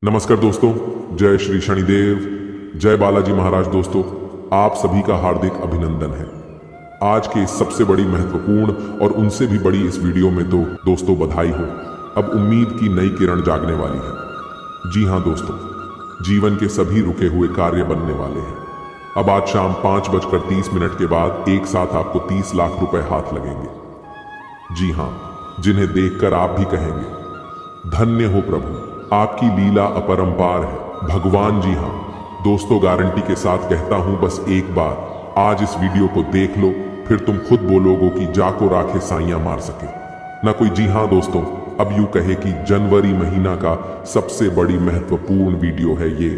नमस्कार दोस्तों, जय श्री शनिदेव, जय बालाजी महाराज। दोस्तों, आप सभी का हार्दिक अभिनंदन है। आज के इस सबसे बड़ी, महत्वपूर्ण और उनसे भी बड़ी इस वीडियो में तो दोस्तों बधाई हो। अब उम्मीद की नई किरण जागने वाली है। जी हाँ दोस्तों, जीवन के सभी रुके हुए कार्य बनने वाले हैं। अब आज शाम 5:30 के बाद एक साथ आपको 30 लाख रुपए हाथ लगेंगे। जी हाँ, जिन्हें देखकर आप भी कहेंगे धन्य हो प्रभु, आपकी लीला अपरंपार है भगवान। जी हाँ दोस्तों, गारंटी के साथ कहता हूं, बस एक बार आज इस वीडियो को देख लो, फिर तुम खुद बोलोगे कि जाको राखे साइयां मार सके ना कोई। जी हाँ दोस्तों, अब यूं कहे कि जनवरी महीना का सबसे बड़ी महत्वपूर्ण वीडियो है ये,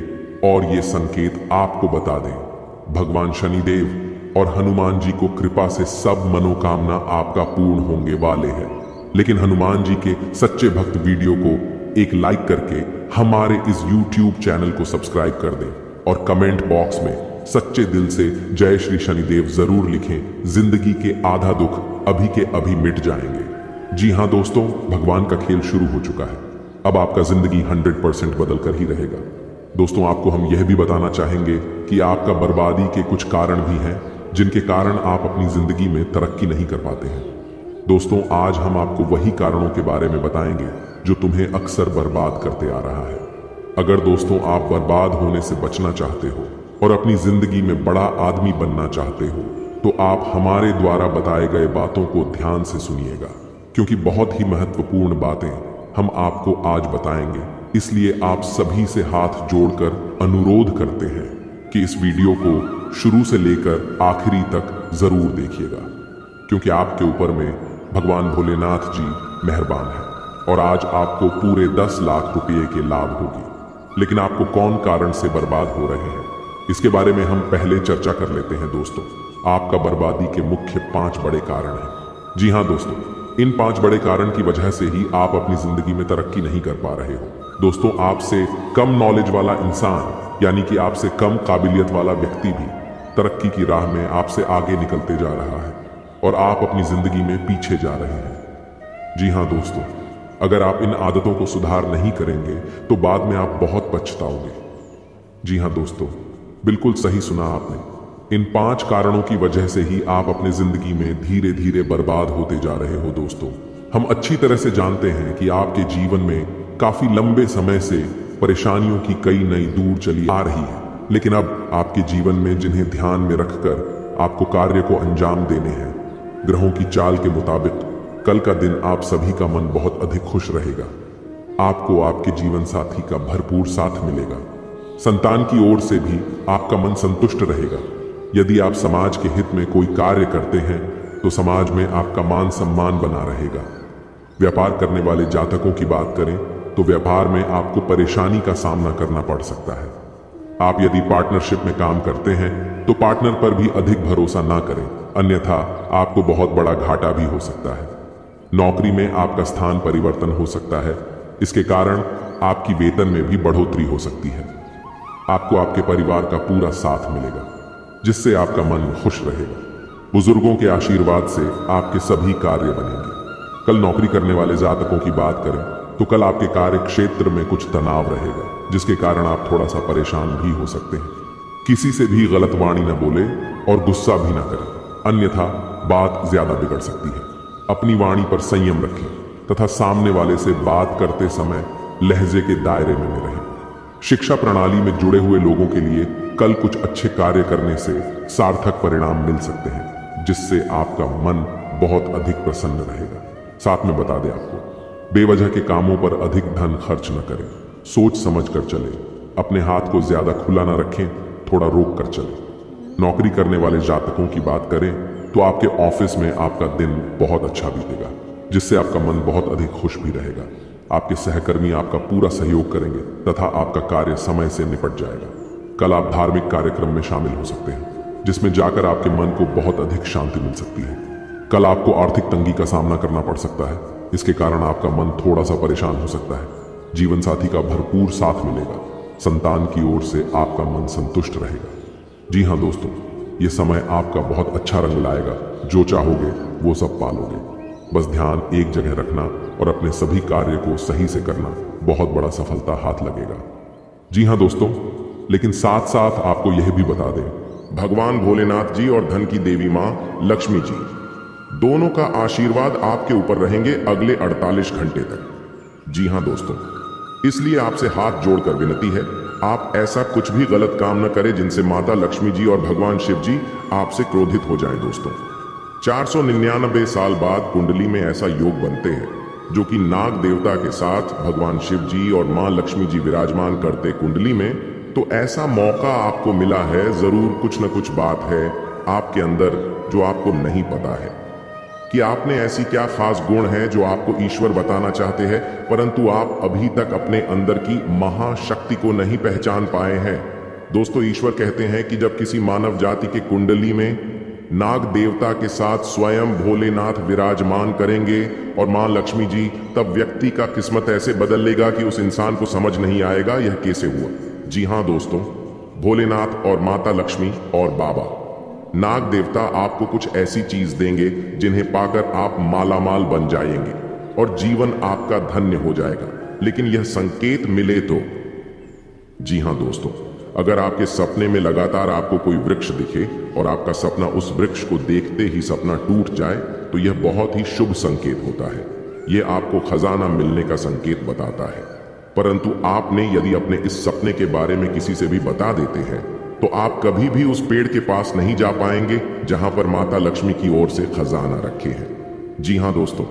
और ये संकेत आपको बता दें, भगवान शनिदेव और हनुमान जी को कृपा से सब मनोकामना आपका पूर्ण होंगे वाले हैं। लेकिन हनुमान जी के सच्चे भक्त वीडियो को एक लाइक करके हमारे इस YouTube चैनल को सब्सक्राइब कर दें और कमेंट बॉक्स में सच्चे दिल से जय श्री शनिदेव जरूर लिखें। जिंदगी के आधा दुख अभी के अभी मिट जाएंगे। जी हाँ दोस्तों, भगवान का खेल शुरू हो चुका है। अब आपका जिंदगी 100% बदल कर ही रहेगा। दोस्तों, आपको हम यह भी बताना चाहेंगे कि आपका बर्बादी के कुछ कारण भी हैं जिनके कारण आप अपनी जिंदगी में तरक्की नहीं कर पाते हैं। दोस्तों, आज हम आपको वही कारणों के बारे में बताएंगे जो तुम्हें अक्सर बर्बाद करते आ रहा है। अगर दोस्तों आप बर्बाद होने से बचना चाहते हो और अपनी जिंदगी में बड़ा आदमी बनना चाहते हो, तो आप हमारे द्वारा बताए गए बातों को ध्यान से सुनिएगा, क्योंकि बहुत ही महत्वपूर्ण बातें हम आपको आज बताएंगे। इसलिए आप सभी से हाथ जोड़कर अनुरोध करते हैं कि इस वीडियो को शुरू से लेकर आखिरी तक जरूर देखिएगा, क्योंकि आपके ऊपर में भगवान भोलेनाथ जी मेहरबान है और आज आपको पूरे 10 लाख रुपये के लाभ होगी। लेकिन आपको कौन कारण से बर्बाद हो रहे हैं, इसके बारे में हम पहले चर्चा कर लेते हैं। दोस्तों, आपका बर्बादी के मुख्य 5 बड़े कारण हैं। जी हाँ दोस्तों, इन 5 बड़े कारण की वजह से ही आप अपनी जिंदगी में तरक्की नहीं कर पा रहे हो। दोस्तों, आपसे कम नॉलेज वाला इंसान, यानी कि आपसे कम काबिलियत वाला व्यक्ति भी तरक्की की राह में आपसे आगे निकलते जा रहा है और आप अपनी जिंदगी में पीछे जा रहे हैं। जी हाँ दोस्तों, अगर आप इन आदतों को सुधार नहीं करेंगे तो बाद में आप बहुत पछताओगे। जी हाँ दोस्तों, बिल्कुल सही सुना आपने। इन 5 कारणों की वजह से ही आप अपनी जिंदगी में धीरे धीरे बर्बाद होते जा रहे हो। दोस्तों, हम अच्छी तरह से जानते हैं कि आपके जीवन में काफी लंबे समय से परेशानियों की कई नई दूर चली आ रही है, लेकिन अब आपके जीवन में जिन्हें ध्यान में रखकर आपको कार्य को अंजाम देने हैं, ग्रहों की चाल के मुताबिक कल का दिन आप सभी का मन बहुत अधिक खुश रहेगा। आपको आपके जीवन साथी का भरपूर साथ मिलेगा। संतान की ओर से भी आपका मन संतुष्ट रहेगा। यदि आप समाज के हित में कोई कार्य करते हैं तो समाज में आपका मान सम्मान बना रहेगा। व्यापार करने वाले जातकों की बात करें तो व्यापार में आपको परेशानी का सामना करना पड़ सकता है। आप यदि पार्टनरशिप में काम करते हैं तो पार्टनर पर भी अधिक भरोसा ना करें, अन्यथा आपको बहुत बड़ा घाटा भी हो सकता है। नौकरी में आपका स्थान परिवर्तन हो सकता है, इसके कारण आपकी वेतन में भी बढ़ोतरी हो सकती है। आपको आपके परिवार का पूरा साथ मिलेगा, जिससे आपका मन खुश रहेगा। बुजुर्गों के आशीर्वाद से आपके सभी कार्य बनेंगे। कल नौकरी करने वाले जातकों की बात करें तो कल आपके कार्य क्षेत्र में कुछ तनाव रहेगा, जिसके कारण आप थोड़ा सा परेशान भी हो सकते हैं। किसी से भी गलत वाणी न बोले और गुस्सा भी ना करें, अन्यथा बात ज्यादा बिगड़ सकती है। अपनी वाणी पर संयम रखें तथा सामने वाले से बात करते समय लहजे के दायरे में रहें। शिक्षा प्रणाली में जुड़े हुए लोगों के लिए कल कुछ अच्छे कार्य करने से सार्थक परिणाम मिल सकते हैं, जिससे आपका मन बहुत अधिक प्रसन्न रहेगा। साथ में बता दें आपको, बेवजह के कामों पर अधिक धन खर्च न करें, सोच समझ कर चलें। अपने हाथ को ज्यादा खुला न रखें, थोड़ा रोक कर चलें। नौकरी करने वाले जातकों की बात करें तो आपके ऑफिस में आपका दिन बहुत अच्छा बीतेगा, जिससे आपका मन बहुत अधिक खुश भी रहेगा। आपके सहकर्मी आपका पूरा सहयोग करेंगे तथा आपका कार्य समय से निपट जाएगा। कल आप धार्मिक कार्यक्रम में शामिल हो सकते हैं, जिसमें जाकर आपके मन को बहुत अधिक शांति मिल सकती है। कल आपको आर्थिक तंगी का सामना करना पड़ सकता है, इसके कारण आपका मन थोड़ा सा परेशान हो सकता है। जीवन साथी का भरपूर साथ मिलेगा। संतान की ओर से आपका मन संतुष्ट रहेगा। जी हाँ दोस्तों, ये समय आपका बहुत अच्छा रंग लाएगा। जो चाहोगे वो सब पालोगे। बस ध्यान एक जगह रखना और अपने सभी कार्य को सही से करना, बहुत बड़ा सफलता हाथ लगेगा। जी हाँ दोस्तों, लेकिन साथ साथ आपको यह भी बता दें, भगवान भोलेनाथ जी और धन की देवी माँ लक्ष्मी जी दोनों का आशीर्वाद आपके ऊपर रहेंगे अगले 48 घंटे तक। जी हाँ दोस्तों, इसलिए आपसे हाथ जोड़कर विनती है, आप ऐसा कुछ भी गलत काम न करें जिनसे माता लक्ष्मी जी और भगवान शिव जी आपसे क्रोधित हो जाएं। दोस्तों, 499 साल बाद कुंडली में ऐसा योग बनते हैं जो कि नाग देवता के साथ भगवान शिव जी और मां लक्ष्मी जी विराजमान करते कुंडली में। तो ऐसा मौका आपको मिला है, जरूर कुछ न कुछ बात है आपके अंदर जो आपको नहीं पता है कि आपने ऐसी क्या खास गुण है जो आपको ईश्वर बताना चाहते हैं, परंतु आप अभी तक अपने अंदर की महाशक्ति को नहीं पहचान पाए हैं। दोस्तों, ईश्वर कहते हैं कि जब किसी मानव जाति के कुंडली में नाग देवता के साथ स्वयं भोलेनाथ विराजमान करेंगे और मां लक्ष्मी जी, तब व्यक्ति का किस्मत ऐसे बदल लेगा कि उस इंसान को समझ नहीं आएगा यह कैसे हुआ। जी हाँ दोस्तों, भोलेनाथ और माता लक्ष्मी और बाबा नाग देवता आपको कुछ ऐसी चीज देंगे जिन्हें पाकर आप मालामाल बन जाएंगे और जीवन आपका धन्य हो जाएगा, लेकिन यह संकेत मिले तो। जी हाँ दोस्तों, अगर आपके सपने में लगातार आपको कोई वृक्ष दिखे और आपका सपना उस वृक्ष को देखते ही सपना टूट जाए, तो यह बहुत ही शुभ संकेत होता है। यह आपको खजाना मिलने का संकेत बताता है। परंतु आपने यदि अपने इस सपने के बारे में किसी से भी बता देते हैं तो आप कभी भी उस पेड़ के पास नहीं जा पाएंगे जहां पर माता लक्ष्मी की ओर से खजाना रखे हैं। जी हाँ दोस्तों,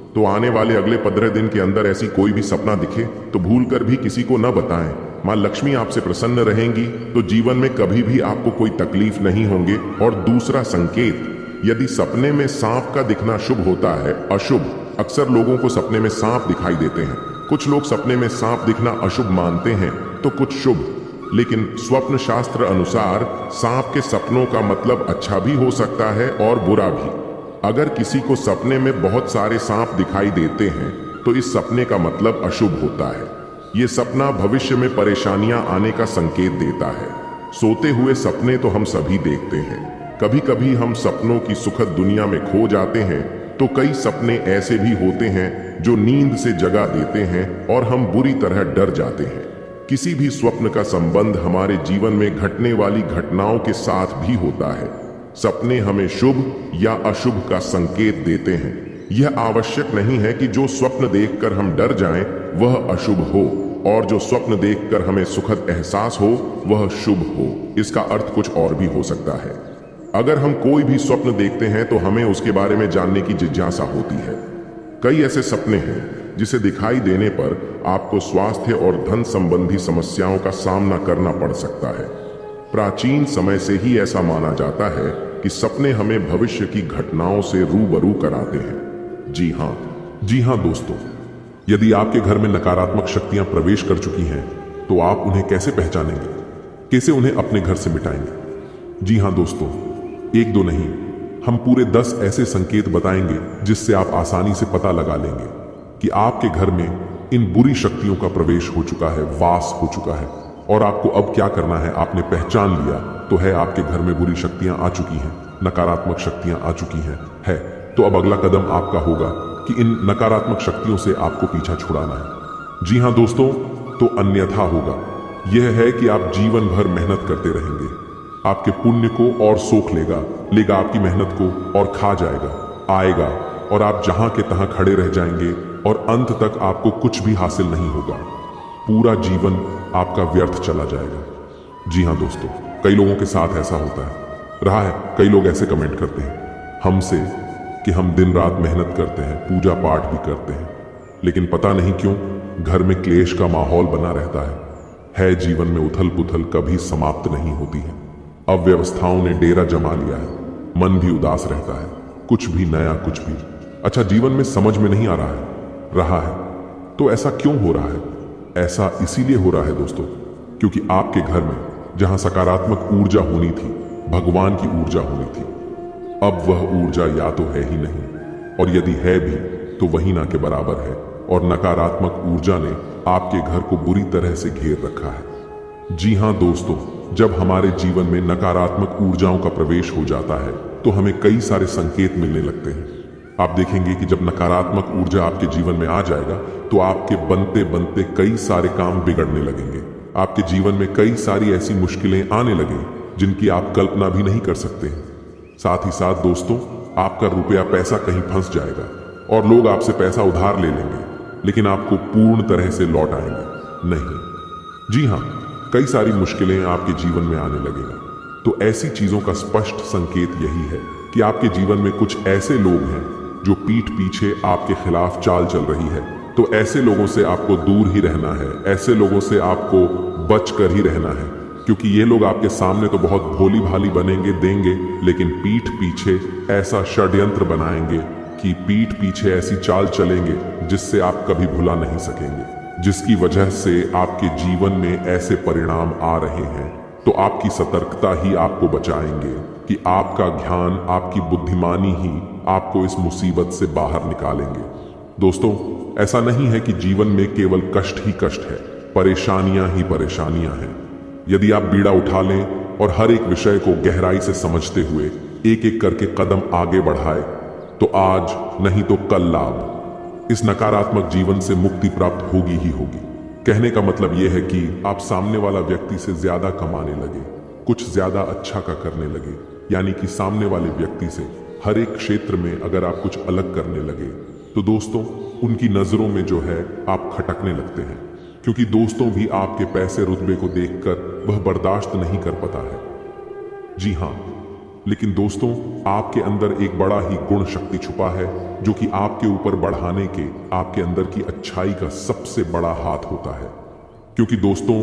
तो आने वाले अगले 15 दिन के अंदर ऐसी कोई भी सपना दिखे तो भूलकर भी किसी को न बताएं। मां लक्ष्मी आपसे प्रसन्न रहेंगी तो जीवन में कभी भी आपको कोई तकलीफ नहीं होंगे। और दूसरा संकेत, यदि सपने में सांप का दिखना शुभ होता है, अशुभ, अक्सर लोगों को सपने में सांप दिखाई देते हैं। कुछ लोग सपने में सांप दिखना अशुभ मानते हैं तो कुछ शुभ, लेकिन स्वप्न शास्त्र अनुसार सांप के सपनों का मतलब अच्छा भी हो सकता है और बुरा भी। अगर किसी को सपने में बहुत सारे सांप दिखाई देते हैं तो इस सपने का मतलब अशुभ होता है। ये सपना भविष्य में परेशानियां आने का संकेत देता है। सोते हुए सपने तो हम सभी देखते हैं। कभी कभी हम सपनों की सुखद दुनिया में खो जाते हैं, तो कई सपने ऐसे भी होते हैं जो नींद से जगा देते हैं और हम बुरी तरह डर जाते हैं। किसी भी स्वप्न का संबंध हमारे जीवन में घटने वाली घटनाओं के साथ भी होता है। सपने हमें शुभ या अशुभ का संकेत देते हैं। यह आवश्यक नहीं है कि जो स्वप्न देखकर हम डर जाएं वह अशुभ हो और जो स्वप्न देखकर हमें सुखद एहसास हो वह शुभ हो। इसका अर्थ कुछ और भी हो सकता है। अगर हम कोई भी स्वप्न देखते हैं तो हमें उसके बारे में जानने की जिज्ञासा होती है। कई ऐसे सपने हैं जिसे दिखाई देने पर आपको स्वास्थ्य और धन संबंधी समस्याओं का सामना करना पड़ सकता है। प्राचीन समय से ही ऐसा माना जाता है कि सपने हमें भविष्य की घटनाओं से रूबरू कराते हैं। जी हाँ दोस्तों, यदि आपके घर में नकारात्मक शक्तियां प्रवेश कर चुकी हैं तो आप उन्हें कैसे पहचानेंगे, कैसे उन्हें अपने घर से मिटाएंगे? जी हाँ दोस्तों, एक दो नहीं, हम पूरे 10 ऐसे संकेत बताएंगे जिससे आप आसानी से पता लगा लेंगे कि आपके घर में इन बुरी शक्तियों का प्रवेश हो चुका है, वास हो चुका है। और आपको अब क्या करना है, आपने पहचान लिया तो है आपके घर में बुरी शक्तियां आ चुकी हैं, नकारात्मक शक्तियां आ चुकी हैं, तो अब अगला कदम आपका होगा कि इन नकारात्मक शक्तियों से आपको पीछा छुड़ाना है। जी हाँ दोस्तों, तो अन्यथा होगा यह है कि आप जीवन भर मेहनत करते रहेंगे, आपके पुण्य को और सोख लेगा आपकी मेहनत को और खा आएगा और आप जहां के तहां खड़े रह जाएंगे और अंत तक आपको कुछ भी हासिल नहीं होगा। पूरा जीवन आपका व्यर्थ चला जाएगा। जी हाँ दोस्तों, कई लोगों के साथ ऐसा होता है, रहा है। कई लोग ऐसे कमेंट करते हैं हमसे कि हम दिन रात मेहनत करते हैं, पूजा पाठ भी करते हैं, लेकिन पता नहीं क्यों घर में क्लेश का माहौल बना रहता है। जीवन में उथल पुथल कभी समाप्त नहीं होती है। अव्यवस्थाओं ने डेरा जमा लिया है, मन भी उदास रहता है, कुछ भी नया, कुछ भी अच्छा जीवन में समझ में नहीं आ रहा है। तो ऐसा क्यों हो रहा है? ऐसा इसीलिए हो रहा है दोस्तों, क्योंकि आपके घर में जहां सकारात्मक ऊर्जा होनी थी, भगवान की ऊर्जा होनी थी, अब वह ऊर्जा या तो है ही नहीं, और यदि है भी तो वही ना के बराबर है। और नकारात्मक ऊर्जा ने आपके घर को बुरी तरह से घेर रखा है। जी हाँ दोस्तों, जब हमारे जीवन में नकारात्मक ऊर्जाओं का प्रवेश हो जाता है तो हमें कई सारे संकेत मिलने लगते हैं। आप देखेंगे कि जब नकारात्मक ऊर्जा आपके जीवन में आ जाएगा तो आपके बनते बनते कई सारे काम बिगड़ने लगेंगे। आपके जीवन में कई सारी ऐसी मुश्किलें आने लगेंगी जिनकी आप कल्पना भी नहीं कर सकते हैं। साथ ही साथ दोस्तों, आपका रुपया पैसा कहीं फंस जाएगा और लोग आपसे पैसा उधार ले लेंगे, लेकिन आपको पूर्ण तरह से लौट आएंगे नहीं। जी हाँ, कई सारी मुश्किलें आपके जीवन में आने लगेगा। तो ऐसी चीजों का स्पष्ट संकेत यही है कि आपके जीवन में कुछ ऐसे लोग हैं जो पीठ पीछे आपके खिलाफ चाल चल रही है। तो ऐसे लोगों से आपको दूर ही रहना है, ऐसे लोगों से आपको बच कर ही रहना है, क्योंकि ये लोग आपके सामने तो बहुत भोली भाली बनेंगे देंगे, लेकिन पीठ पीछे ऐसा षड्यंत्र बनाएंगे कि पीठ पीछे ऐसी चाल चलेंगे जिससे आप कभी भुला नहीं सकेंगे, जिसकी वजह से आपके जीवन में ऐसे परिणाम आ रहे हैं। तो आपकी सतर्कता ही आपको बचाएंगे कि आपका ज्ञान, आपकी बुद्धिमानी ही आपको इस मुसीबत से बाहर निकालेंगे। दोस्तों, ऐसा नहीं है कि जीवन में केवल कष्ट ही कष्ट है, परेशानियां ही परेशानियां हैं। यदि आप बीड़ा उठा लें और हर एक विषय को गहराई से समझते हुए एक एक करके कदम आगे बढ़ाए, तो आज नहीं तो कल लाभ, इस नकारात्मक जीवन से मुक्ति प्राप्त होगी ही होगी। कहने का मतलब यह है कि आप सामने वाला व्यक्ति से ज्यादा कमाने लगे, कुछ ज्यादा अच्छा का करने लगे, यानी कि सामने वाले व्यक्ति से हर एक क्षेत्र में अगर आप कुछ अलग करने लगे तो दोस्तों, उनकी नजरों में जो है आप खटकने लगते हैं, क्योंकि दोस्तों भी आपके पैसे रुतबे को देखकर वह बर्दाश्त नहीं कर पाता है। जी हाँ, लेकिन दोस्तों, आपके अंदर एक बड़ा ही गुण शक्ति छुपा है जो कि आपके ऊपर बढ़ाने के, आपके अंदर की अच्छाई का सबसे बड़ा हाथ होता है, क्योंकि दोस्तों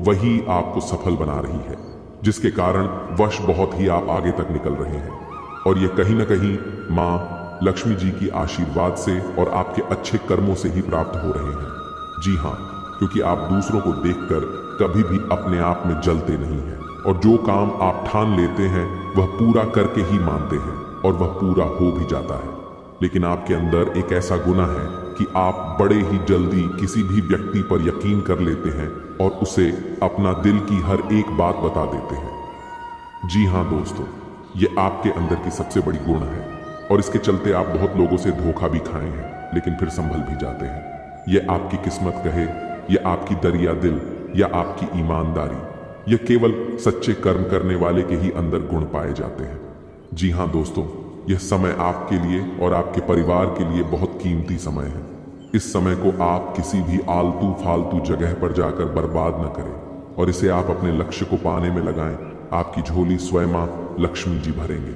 वही आपको सफल बना रही है, जिसके कारण वश बहुत ही आप आगे तक निकल रहे हैं। और ये कहीं ना कहीं माँ लक्ष्मी जी की आशीर्वाद से और आपके अच्छे कर्मों से ही प्राप्त हो रहे हैं। जी हाँ, क्योंकि आप दूसरों को देखकर कभी भी अपने आप में जलते नहीं हैं, और जो काम आप ठान लेते हैं वह पूरा करके ही मानते हैं, और वह पूरा हो भी जाता है। लेकिन आपके अंदर एक ऐसा गुना है कि आप बड़े ही जल्दी किसी भी व्यक्ति पर यकीन कर लेते हैं और उसे अपना दिल की हर एक बात बता देते हैं। जी हाँ दोस्तों, ये आपके अंदर की सबसे बड़ी गुण है, और इसके चलते आप बहुत लोगों से धोखा भी खाए हैं, लेकिन फिर संभल भी जाते हैं। यह आपकी किस्मत कहे, यह आपकी दरिया दिल, या आपकी ईमानदारी, यह केवल सच्चे कर्म करने वाले के ही अंदर गुण पाए जाते हैं। जी हाँ दोस्तों, यह समय आपके लिए और आपके परिवार के लिए बहुत कीमती समय है। इस समय को आप किसी भी आलतू फालतू जगह पर जाकर बर्बाद न करें, और इसे आप अपने लक्ष्य को पाने में लगाएं। आपकी झोली स्वयं मां लक्ष्मी जी भरेंगे।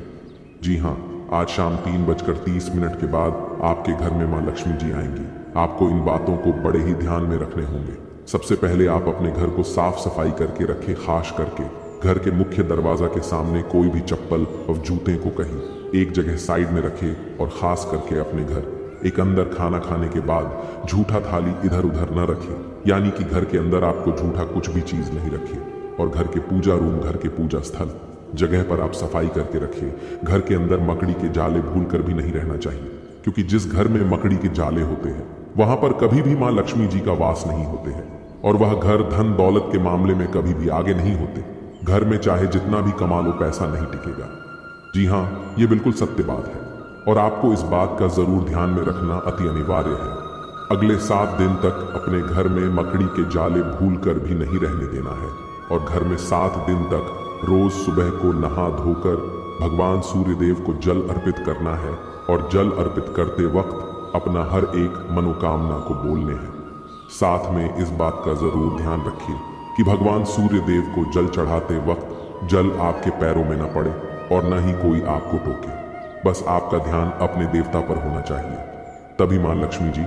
जी हाँ, आज शाम 3:30 के बाद आपके घर में मां लक्ष्मी जी आएंगी। आपको इन बातों को बड़े ही ध्यान में रखने होंगे। सबसे पहले आप अपने घर को साफ सफाई करके रखें, खास करके घर के मुख्य दरवाजा के सामने कोई भी चप्पल और जूते को कहीं एक जगह साइड में रखें, और खास करके अपने घर एक अंदर खाना खाने के बाद झूठा थाली इधर उधर न रखें, यानी कि घर के अंदर आपको झूठा कुछ भी चीज नहीं रखें। और घर के पूजा रूम, घर के पूजा स्थल जगह पर आप सफाई करके रखें। घर के अंदर मकड़ी के जाले भूल कर भी नहीं रहना चाहिए, क्योंकि जिस घर में मकड़ी के जाले होते हैं वहां पर कभी भी मां लक्ष्मी जी का वास नहीं होते हैं, और वह घर धन दौलत के मामले में कभी भी आगे नहीं होते। घर में चाहे जितना भी कमा लो, पैसा नहीं टिकेगा। जी हाँ, ये बिल्कुल सत्य बात है, और आपको इस बात का जरूर ध्यान में रखना अति अनिवार्य है। अगले 7 दिन तक अपने घर में मकड़ी के जाले भूल कर भी नहीं रहने देना है, और घर में 7 दिन तक रोज सुबह को नहा धोकर भगवान सूर्य देव को जल अर्पित करना है, और जल अर्पित करते वक्त अपना हर एक मनोकामना को बोलने हैं। साथ में इस बात का जरूर ध्यान रखिए कि भगवान सूर्य देव को जल चढ़ाते वक्त जल आपके पैरों में न पड़े और न ही कोई आपको टोके। बस आपका ध्यान अपने देवता पर होना चाहिए, तभी मां लक्ष्मी जी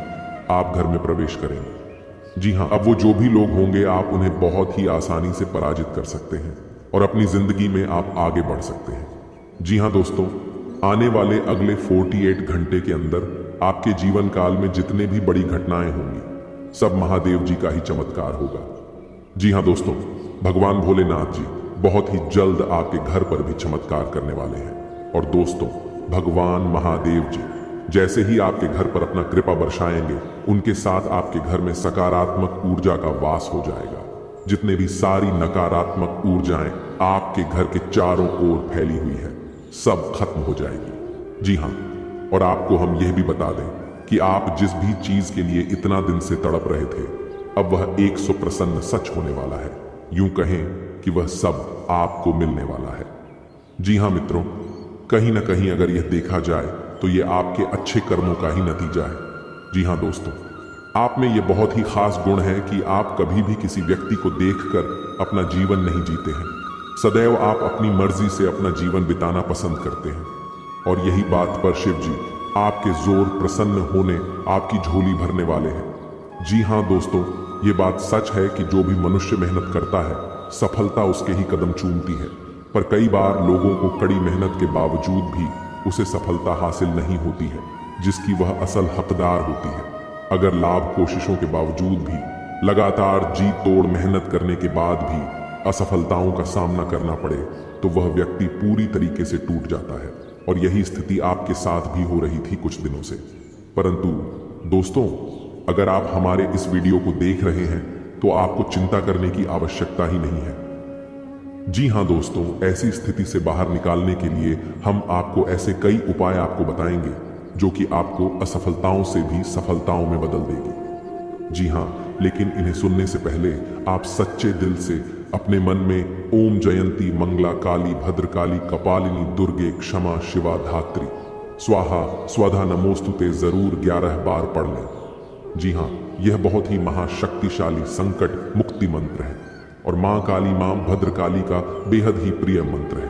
आप घर में प्रवेश करेंगे। जी हाँ, अब वो जो भी लोग होंगे आप उन्हें बहुत ही आसानी से पराजित कर सकते हैं, और अपनी जिंदगी में आप आगे बढ़ सकते हैं। जी हाँ दोस्तों, आने वाले अगले 48 घंटे के अंदर आपके जीवन काल में जितने भी बड़ी घटनाएं होंगी, सब महादेव जी का ही चमत्कार होगा। जी हाँ दोस्तों, भगवान भोलेनाथ जी बहुत ही जल्द आपके घर पर भी चमत्कार करने वाले हैं। और दोस्तों, भगवान महादेव जी जैसे ही आपके घर पर अपना कृपा बरसाएंगे, उनके साथ आपके घर में सकारात्मक ऊर्जा का वास हो जाएगा। जितने भी सारी नकारात्मक ऊर्जाएं आपके घर के चारों ओर फैली हुई है, सब खत्म हो जाएगी। जी हाँ, और आपको हम यह भी बता दें कि आप जिस भी चीज के लिए इतना दिन से तड़प रहे थे, अब वह 100% सच होने वाला है। यूं कहें कि वह सब आपको मिलने वाला है। जी हाँ मित्रों, कहीं ना कहीं अगर यह देखा जाए तो यह आपके अच्छे कर्मों का ही नतीजा है। जी हाँ दोस्तों, आप में यह बहुत ही खास गुण है कि आप कभी भी किसी व्यक्ति को देखकर अपना जीवन नहीं जीते हैं। सदैव आप अपनी मर्जी से अपना जीवन बिताना पसंद करते हैं, और यही बात पर शिव जी आपके जोर प्रसन्न होने आपकी झोली भरने वाले हैं। जी हाँ दोस्तों, ये बात सच है कि जो भी मनुष्य मेहनत करता है, सफलता उसके ही कदम चूमती है। पर कई बार लोगों को कड़ी मेहनत के बावजूद भी उसे सफलता हासिल नहीं होती है, जिसकी वह असल हकदार होती है। अगर लाभ कोशिशों के बावजूद भी, लगातार जी तोड़ मेहनत करने के बाद भी असफलताओं का सामना करना पड़े, तो वह व्यक्ति पूरी तरीके से टूट जाता है। और यही स्थिति आपके साथ भी हो रही थी कुछ दिनों से। परंतु दोस्तों, अगर आप हमारे इस वीडियो को देख रहे हैं तो आपको चिंता करने की आवश्यकता ही नहीं है। जी हाँ दोस्तों, ऐसी स्थिति से बाहर निकालने के लिए हम आपको ऐसे कई उपाय आपको बताएंगे जो कि आपको असफलताओं से भी सफलताओं में बदल देगी। जी हाँ, लेकिन इन्हें सुनने से पहले आप सच्चे दिल से अपने मन में ओम जयंती मंगला काली भद्रकाली कपालिनी दुर्गे क्षमा शिवा धात्री स्वाहा स्वधा नमोस्तुते जरूर 11 बार पढ़ लें। जी हाँ, यह बहुत ही महाशक्तिशाली संकट मुक्ति मंत्र है और माँ काली माँ भद्रकाली का बेहद ही प्रिय मंत्र है।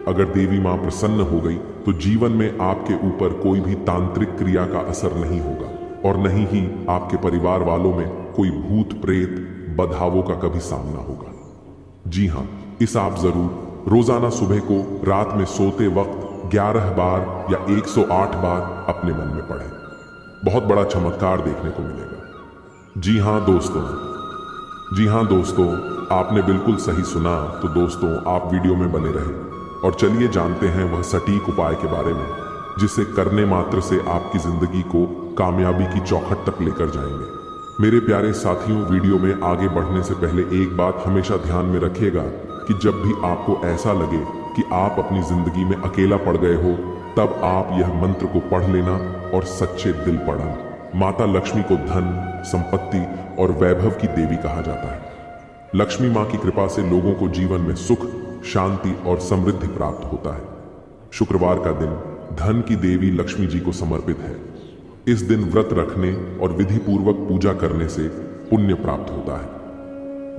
अगर देवी माँ प्रसन्न हो गई तो जीवन में आपके ऊपर कोई भी तांत्रिक क्रिया का असर नहीं होगा, और नहीं ही आपके परिवार वालों में कोई भूत प्रेत बदहावों का कभी सामना होगा। जी हाँ, इस आप जरूर रोजाना सुबह को रात में सोते वक्त 11 बार या 108 बार अपने मन में पढ़ें। बहुत बड़ा चमत्कार देखने को मिलेगा। जी हाँ दोस्तों, आपने बिल्कुल सही सुना। तो दोस्तों, आप वीडियो में बने रहें और चलिए जानते हैं वह सटीक उपाय के बारे में, जिसे करने मात्र से आपकी जिंदगी को कामयाबी की चौखट तक लेकर जाएंगे। मेरे प्यारे साथियों, वीडियो में आगे बढ़ने से पहले एक बात हमेशा ध्यान में रखिएगा कि जब भी आपको ऐसा लगे कि आप अपनी जिंदगी में अकेला पड़ गए हो, तब आप यह मंत्र को पढ़ लेना और सच्चे दिल पढ़ना। माता लक्ष्मी को धन, संपत्ति और वैभव की देवी कहा जाता है। लक्ष्मी माँ की कृपा से लोगों को जीवन में सुख, शांति और समृद्धि प्राप्त होता है। शुक्रवार का दिन धन की देवी लक्ष्मी जी को समर्पित है। इस दिन व्रत रखने और विधि पूर्वक पूजा करने से पुण्य प्राप्त होता है।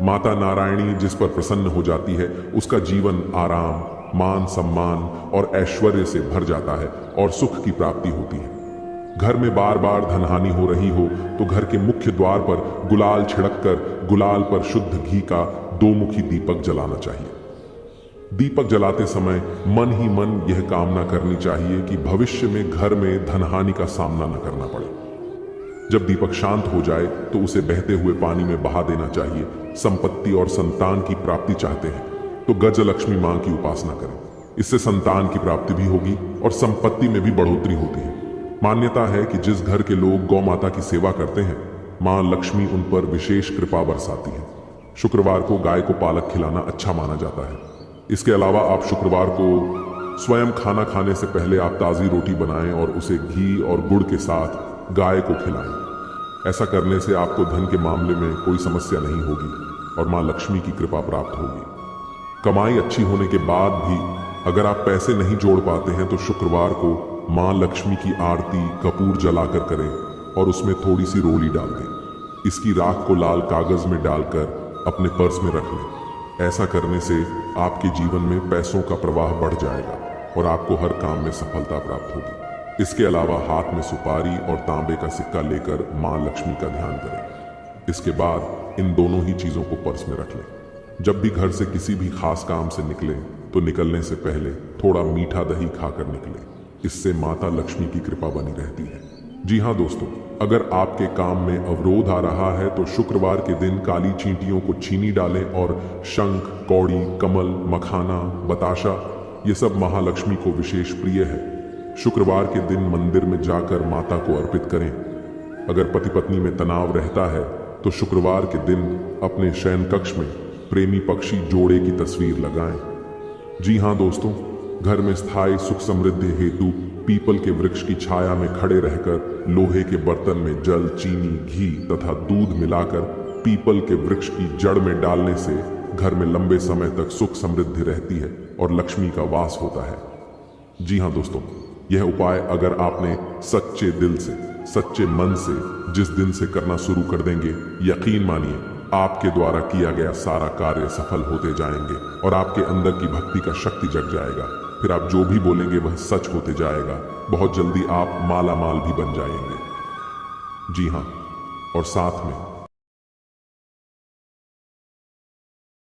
माता नारायणी जिस पर प्रसन्न हो जाती है, उसका जीवन आराम, मान सम्मान और ऐश्वर्य से भर जाता है और सुख की प्राप्ति होती है। घर में बार बार धनहानि हो रही हो तो घर के मुख्य द्वार पर गुलाल छिड़ककर गुलाल पर शुद्ध घी का 2 मुखी दीपक जलाना चाहिए। दीपक जलाते समय मन ही मन यह कामना करनी चाहिए कि भविष्य में घर में धनहानि का सामना न करना पड़े। जब दीपक शांत हो जाए तो उसे बहते हुए पानी में बहा देना चाहिए। संपत्ति और संतान की प्राप्ति चाहते हैं तो गजलक्ष्मी मां की उपासना करें। इससे संतान की प्राप्ति भी होगी और संपत्ति में भी बढ़ोतरी होती है। मान्यता है कि जिस घर के लोग गौ माता की सेवा करते हैं, मां लक्ष्मी उन पर विशेष कृपा बरसाती है। शुक्रवार को गाय को पालक खिलाना अच्छा माना जाता है। इसके अलावा आप शुक्रवार को स्वयं खाना खाने से पहले आप ताज़ी रोटी बनाएं और उसे घी और गुड़ के साथ गाय को खिलाएं। ऐसा करने से आपको धन के मामले में कोई समस्या नहीं होगी और मां लक्ष्मी की कृपा प्राप्त होगी। कमाई अच्छी होने के बाद भी अगर आप पैसे नहीं जोड़ पाते हैं तो शुक्रवार को मां लक्ष्मी की आरती कपूर जलाकर करें और उसमें थोड़ी सी रोली डाल दें। इसकी राख को लाल कागज में डालकर अपने पर्स में रख लें। ऐसा करने से आपके जीवन में पैसों का प्रवाह बढ़ जाएगा और आपको हर काम में सफलता प्राप्त होगी। इसके अलावा हाथ में सुपारी और तांबे का सिक्का लेकर मां लक्ष्मी का ध्यान करें। इसके बाद इन दोनों ही चीजों को पर्स में रख लें। जब भी घर से किसी भी खास काम से निकलें तो निकलने से पहले थोड़ा मीठा दही खाकर निकलें। इससे माता लक्ष्मी की कृपा बनी रहती है। जी हाँ दोस्तों, अगर आपके काम में अवरोध आ रहा है तो शुक्रवार के दिन काली चींटियों को चीनी डालें और शंख, कौड़ी, कमल, मखाना, बताशा ये सब महालक्ष्मी को विशेष प्रिय है। शुक्रवार के दिन मंदिर में जाकर माता को अर्पित करें। अगर पति पत्नी में तनाव रहता है तो शुक्रवार के दिन अपने शयन कक्ष में प्रेमी पक्षी जोड़े की तस्वीर लगाएं। जी हाँ दोस्तों, घर में स्थायी सुख समृद्धि हेतु पीपल के वृक्ष की छाया में खड़े रहकर लोहे के बर्तन में जल, चीनी, घी तथा दूध मिलाकर पीपल के वृक्ष की जड़ में डालने से घर में लंबे समय तक सुख समृद्धि रहती है और लक्ष्मी का वास होता है। जी हाँ दोस्तों, यह उपाय अगर आपने सच्चे दिल से, सच्चे मन से जिस दिन से करना शुरू कर देंगे, यकीन मानिए आपके द्वारा किया गया सारा कार्य सफल होते जाएंगे और आपके अंदर की भक्ति का शक्ति जग जाएगा। फिर आप जो भी बोलेंगे वह सच होते जाएगा। बहुत जल्दी आप माला माल भी बन जाएंगे। जी हाँ, और साथ में